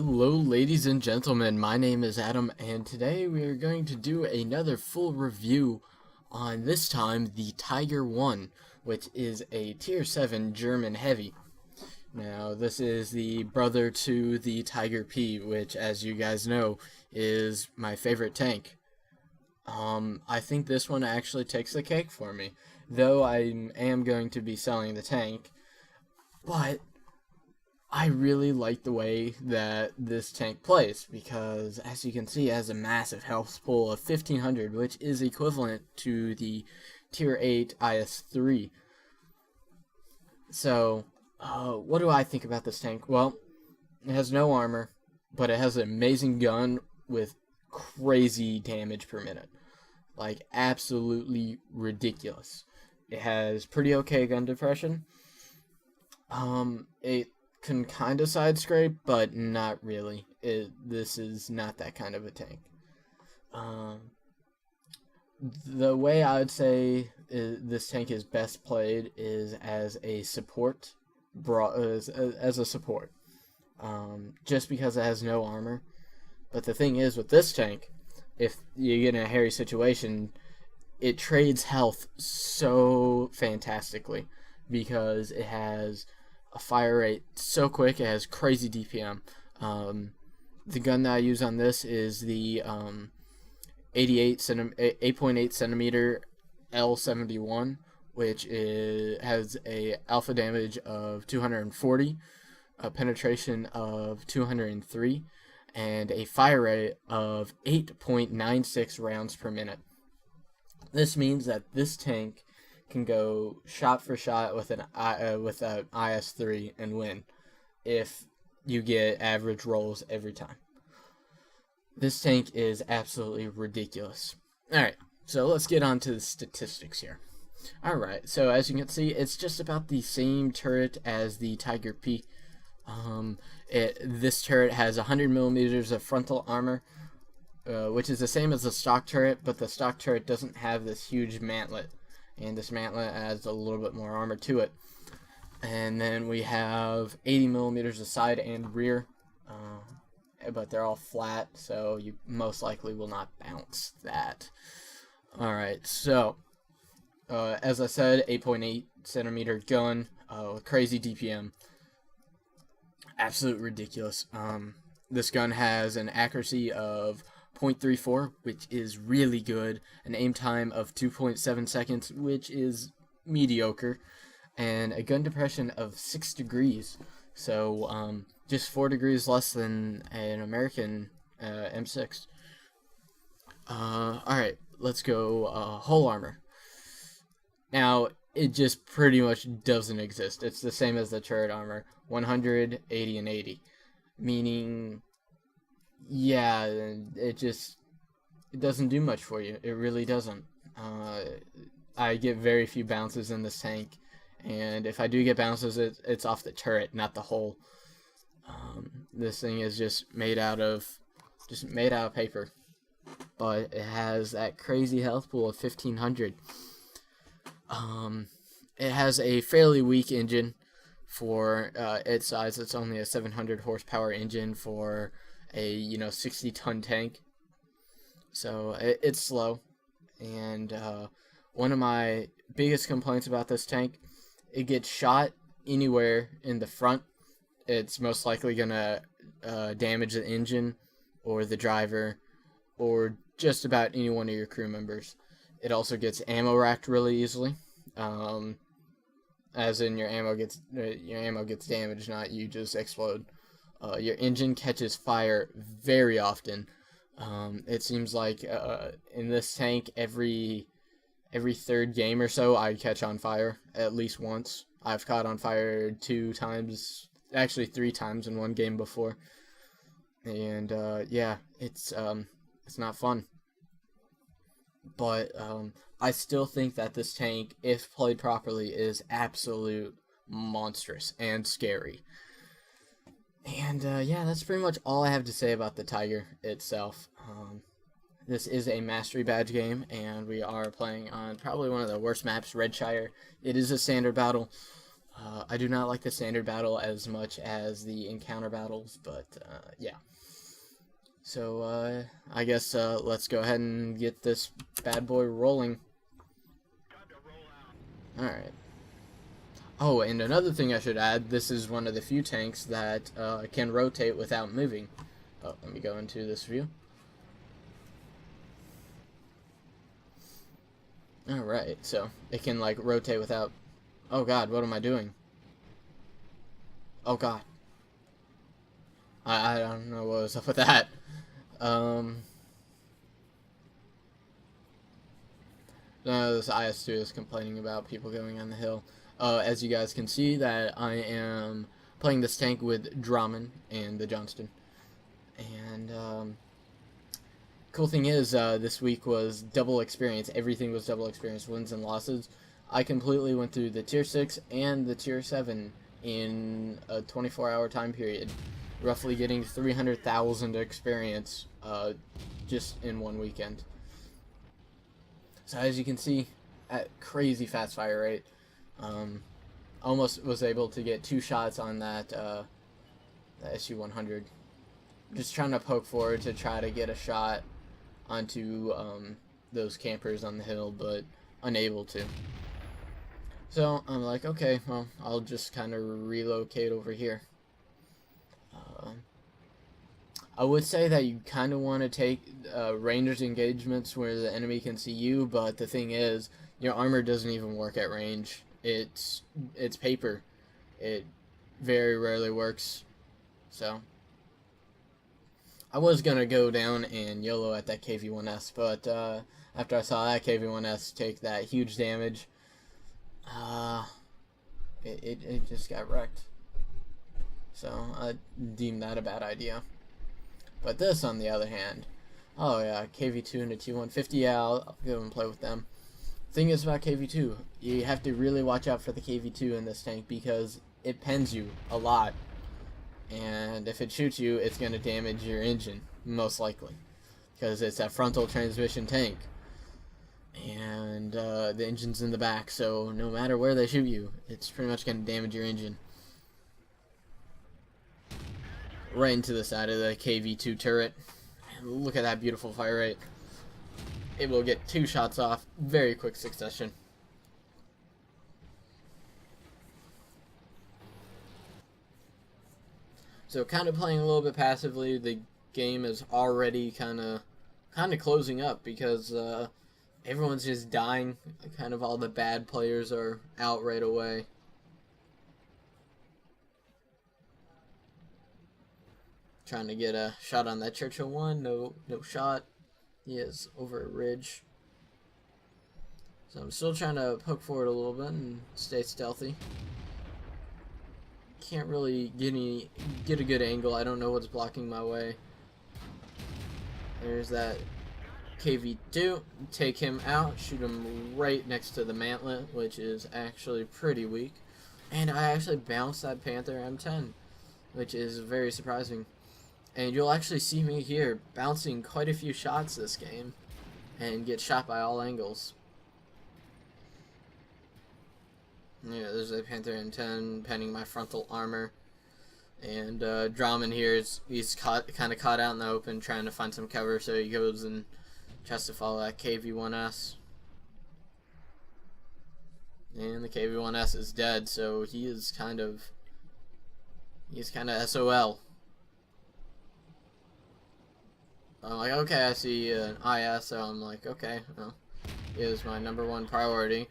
Hello, ladies and gentlemen. My name is Adam, and today we are going to do another full review on this time the Tiger 1, which is a Tier 7 German heavy. Now, this is the brother to the Tiger P, which, as you guys know, is my favorite tank. I think this one actually takes the cake for me, though I am going to be selling the tank, but I really like the way that this tank plays because, as you can see, it has a massive health pool of 1500, which is equivalent to the Tier 8 IS-3. So, what do I think about this tank? Well, it has no armor, but it has an amazing gun with crazy damage per minute. Like, absolutely ridiculous. It has pretty okay gun depression. It can kind of side scrape, but not really. This is not that kind of a tank. The way I would say this tank is best played is as a support, as a support. Just because it has no armor. But the thing is with this tank, if you get in a hairy situation, it trades health so fantastically because it has a fire rate so quick. It has crazy DPM. The gun that I use on this is the 8.8 centimeter L71, which has a alpha damage of 240, a penetration of 203, and a fire rate of 8.96 rounds per minute. This means that this tank can go shot for shot with an IS-3 and win if you get average rolls every time. This tank is absolutely ridiculous. Alright, so let's get on to the statistics here. Alright, so as you can see, it's just about the same turret as the Tiger P. This turret has 100 millimeters of frontal armor, which is the same as the stock turret, but the stock turret doesn't have this huge mantlet, and this mantlet adds a little bit more armor to it. And then we have 80 millimeters of side and rear, but they're all flat, so you most likely will not bounce that. Alright, so as I said, 8.8 centimeter gun with crazy DPM. Absolute ridiculous. This gun has an accuracy of 0.34, which is really good, an aim time of 2.7 seconds, which is mediocre, and a gun depression of 6 degrees, so just 4 degrees less than an American M6. Alright, let's go hull armor. Now, it just pretty much doesn't exist. It's the same as the turret armor, 100, 80, and 80, meaning, yeah, it doesn't do much for you. It really doesn't. I get very few bounces in this tank, and if I do get bounces, it's off the turret, not the hull. This thing is just made out of paper, but it has that crazy health pool of 1500. It has a fairly weak engine for its size. It's only a 700 horsepower engine for a 60-ton tank, so it's slow. And one of my biggest complaints about this tank, it gets shot anywhere in the front, it's most likely gonna damage the engine or the driver or just about any one of your crew members. It also gets ammo racked really easily, as in your ammo gets damaged, not you just explode. Your engine catches fire very often. It seems like in this tank, every third game or so, I catch on fire at least once. I've caught on fire 2 times, actually 3 times in one game before, and yeah, it's not fun. But I still think that this tank, if played properly, is absolute monstrous and scary. And yeah, that's pretty much all I have to say about the Tiger itself. This is a Mastery Badge game, and we are playing on probably one of the worst maps, Redshire. It is a standard battle. I do not like the standard battle as much as the encounter battles, but yeah. So I guess let's go ahead and get this bad boy rolling. Alright. Oh, and another thing I should add, this is one of the few tanks that can rotate without moving. Oh, let me go into this view. Alright, so it can like rotate without... Oh god, what am I doing? Oh god. I don't know what was up with that. This IS-2 is complaining about people going on the hill. As you guys can see, that I am playing this tank with Drummond and the Johnston. And cool thing is, this week was double experience. Everything was double experience, wins and losses. I completely went through the tier 6 and the tier 7 in a 24-hour time period, roughly getting 300,000 experience just in one weekend. So as you can see, at crazy fast fire rate, almost was able to get 2 shots on that the SU-100. Just trying to poke forward to try to get a shot onto those campers on the hill, but unable to. So I'm like, okay, well, I'll just kind of relocate over here. I would say that you kind of want to take ranged engagements where the enemy can see you, but the thing is, your armor doesn't even work at range. It's paper. It very rarely works. So I was gonna go down and YOLO at that KV-1S, but after I saw that KV-1S take that huge damage, it just got wrecked. So I deemed that a bad idea. But this, on the other hand, oh yeah, KV-2 and a T-150, yeah, I'll go and play with them. Thing is about KV-2, you have to really watch out for the KV-2 in this tank because it pens you a lot. And if it shoots you, it's going to damage your engine, most likely. Because it's a frontal transmission tank. And the engine's in the back, so no matter where they shoot you, it's pretty much going to damage your engine. Right into the side of the KV-2 turret. And look at that beautiful fire rate. It will get 2 shots off, very quick succession. So kind of playing a little bit passively. The game is already kind of closing up because everyone's just dying. Kind of all the bad players are out right away. Trying to get a shot on that Churchill one. No shot. He is over a ridge. So I'm still trying to poke forward a little bit and stay stealthy. Can't really get a good angle. I don't know what's blocking my way. There's that KV-2. Take him out. Shoot him right next to the mantlet, which is actually pretty weak. And I actually bounced that Panther M10, which is very surprising. And you'll actually see me here bouncing quite a few shots this game and get shot by all angles. Yeah, there's a Panther M10 penning my frontal armor. And Drummond here, he's kind of caught out in the open trying to find some cover, so he goes and tries to follow that KV-1S. And the KV-1S is dead, so he's kind of SOL. I'm like, okay, I see an IS, so I'm like, okay, well, it is my #1 priority.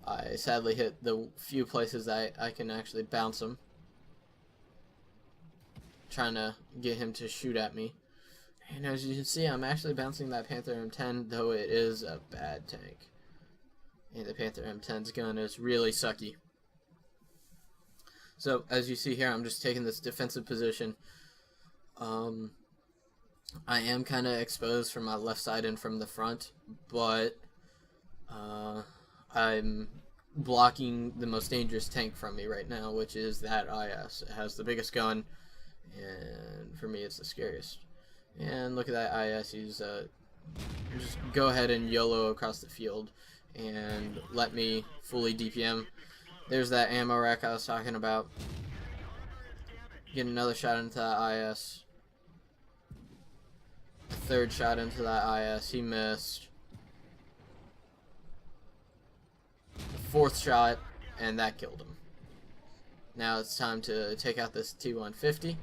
I sadly hit the few places that I can actually bounce him. Trying to get him to shoot at me. And as you can see, I'm actually bouncing that Panther M10, though it is a bad tank. And the Panther M10's gun is really sucky. So, as you see here, I'm just taking this defensive position. I am kind of exposed from my left side and from the front, but I'm blocking the most dangerous tank from me right now, which is that IS. It has the biggest gun, and for me it's the scariest. And look at that IS, he's just go ahead and YOLO across the field and let me fully DPM. There's that ammo rack I was talking about. Get another shot into that IS. A third shot into that IS. He missed. The fourth shot, and that killed him. Now it's time to take out this T-150.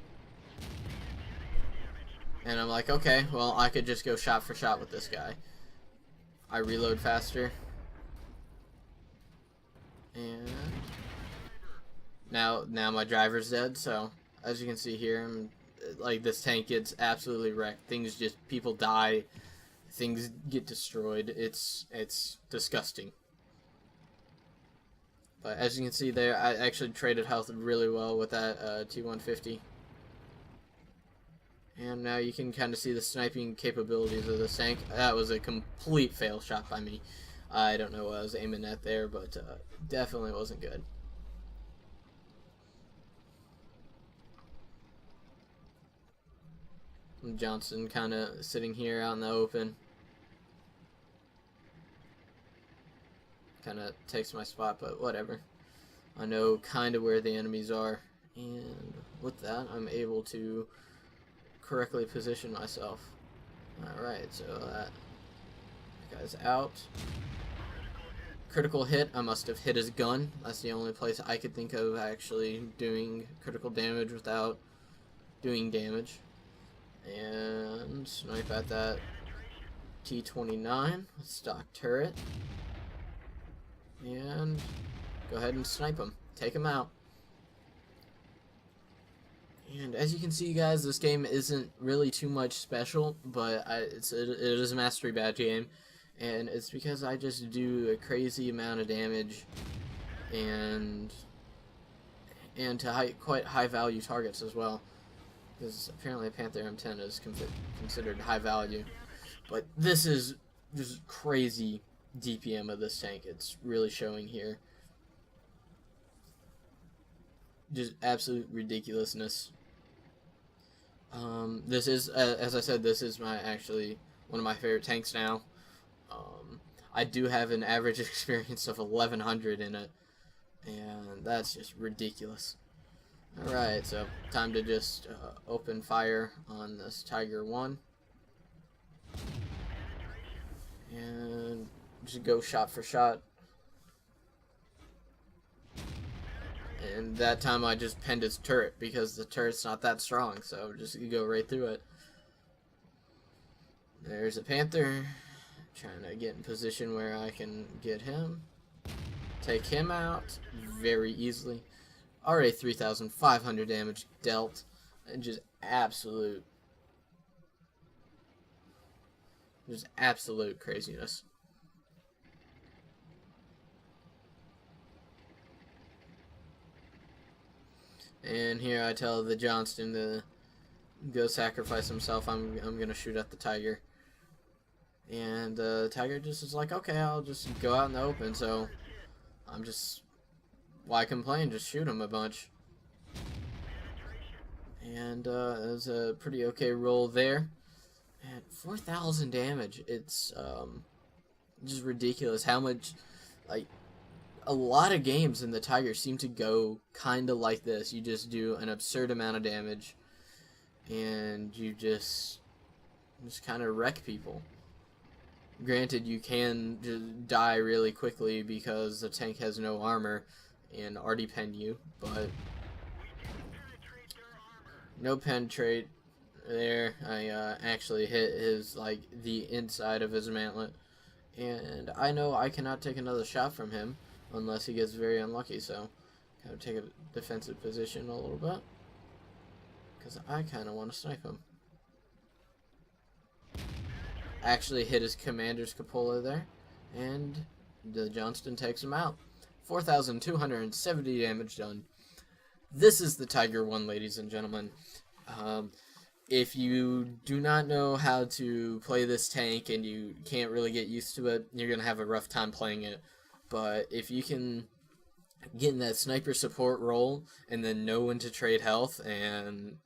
And I'm like, okay, well, I could just go shot for shot with this guy. I reload faster. And now my driver's dead, so as you can see here, like, this tank gets absolutely wrecked. People die, things get destroyed. It's disgusting. But as you can see there, I actually traded health really well with that T-150. And now you can kind of see the sniping capabilities of this tank. That was a complete fail shot by me. I don't know what I was aiming at there, but definitely wasn't good. Johnson kind of sitting here out in the open. Kind of takes my spot, but whatever. I know kind of where the enemies are. And with that, I'm able to correctly position myself. Alright, so that guy's out. Critical hit. I must have hit his gun. That's the only place I could think of actually doing critical damage without doing damage. And snipe at that T-29 stock turret. And go ahead and snipe him. Take him out. And as you can see, guys, this game isn't really too much special, but it is a mastery badge game. And it's because I just do a crazy amount of damage and to quite high value targets as well. Because apparently a Panther M10 is considered high value. But this is just crazy DPM of this tank. It's really showing here. Just absolute ridiculousness. This is, as I said, this is actually one of my favorite tanks now. I do have an average experience of 1100 in it, and that's just ridiculous. Alright, so time to just open fire on this Tiger 1. And just go shot for shot. And that time I just pinned his turret because the turret's not that strong, so just go right through it. There's a Panther. Trying to get in position where I can get him. Take him out very easily. Already 3,500 damage dealt. And just absolute craziness. And here I tell the Johnston to go sacrifice himself. I'm gonna shoot at the Tiger. And the Tiger just is like, okay, I'll just go out in the open. So I'm just, why complain? Just shoot him a bunch. And it was a pretty okay roll there. And 4,000 damage. It's just ridiculous how much, like, a lot of games in the Tiger seem to go kind of like this. You just do an absurd amount of damage, and you just kind of wreck people. Granted, you can just die really quickly because the tank has no armor and already penned you, but no penetrate there. I actually hit his, like, the inside of his mantlet, and I know I cannot take another shot from him unless he gets very unlucky, so kind of take a defensive position a little bit because I kind of want to snipe him. Actually hit his commander's cupola there, and the Johnston takes him out. 4,270 damage done. This is the Tiger 1, ladies and gentlemen. If you do not know how to play this tank and you can't really get used to it, you're going to have a rough time playing it. But if you can get in that sniper support role and then know when to trade health and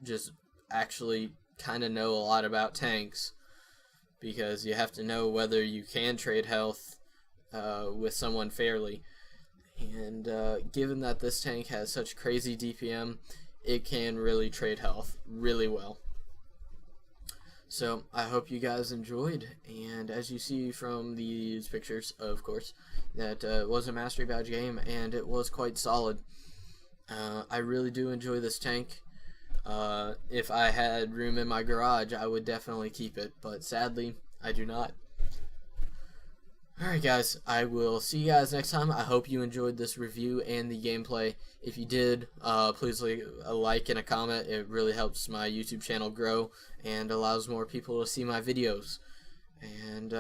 just actually kind of know a lot about tanks, because you have to know whether you can trade health with someone fairly. and given that this tank has such crazy DPM, it can really trade health really well. So I hope you guys enjoyed, and as you see from these pictures, of course, that was a mastery badge game, and it was quite solid. I really do enjoy this tank. If I had room in my garage, I would definitely keep it, but sadly, I do not. Alright guys, I will see you guys next time. I hope you enjoyed this review and the gameplay. If you did, please leave a like and a comment. It really helps my YouTube channel grow and allows more people to see my videos. And